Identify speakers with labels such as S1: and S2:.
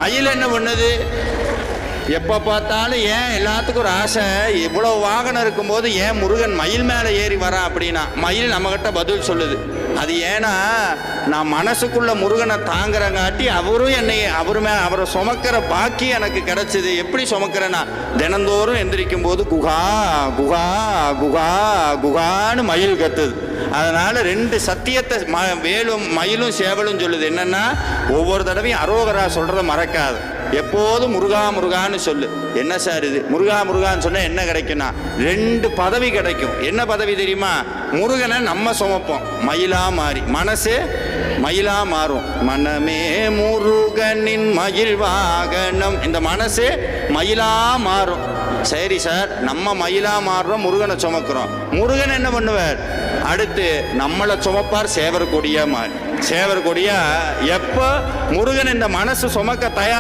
S1: மயில் என்ன பண்ணுது? எப்போ பார்த்தாலும் ஏன் எல்லாத்துக்கும் ஒரு ஆசை, இவ்வளோ வாகனம் இருக்கும்போது ஏன் முருகன் மயில் மேலே ஏறி வரான் அப்படின்னா, மயில் நம்மகிட்ட பதில் சொல்லுது. அது ஏன்னா நான் மனசுக்குள்ள முருகனை தாங்குறங்காட்டி அவரும் அவரை சுமக்கிற பாக்கி எனக்கு கிடைச்சது. எப்படி சுமக்கிறேன்னா, தினந்தோறும் எந்திரிக்கும் போது குகா குகா குகா குகான்னு மயில் கத்துது. அதனால ரெண்டு சத்தியத்தை வேலும் மயிலும் சேவலும் சொல்லுது. என்னன்னா, ஒவ்வொரு தடவையும் அரோகரா சொல்றதை மறக்காது, எப்போதும் முருகா முருகான்னு சொல்லு. என்ன சார் இது முருகா முருகான்னு சொன்னா என்ன கிடைக்கும்னா, ரெண்டு பதவி கிடைக்கும். என்ன பதவி தெரியுமா? முருகனை நம்ம சுமப்போம், மயிலா மாறி மனசு மயிலா மாறும். மனமே முருகனின் மயில் வாகனம், இந்த மனசு மயிலா மாறும். சரி சார், நம்ம மயிலா மாறுறோம், முருகனை சுமக்கிறோம். முருகன் என்ன பண்ணுவார்? அடுத்து நம்மளை சுமப்பார் சேவர் கொடியா மாறி. சேவர் கொடியா எப்போ முருகன் இந்த மனசு சுமக்க தயார்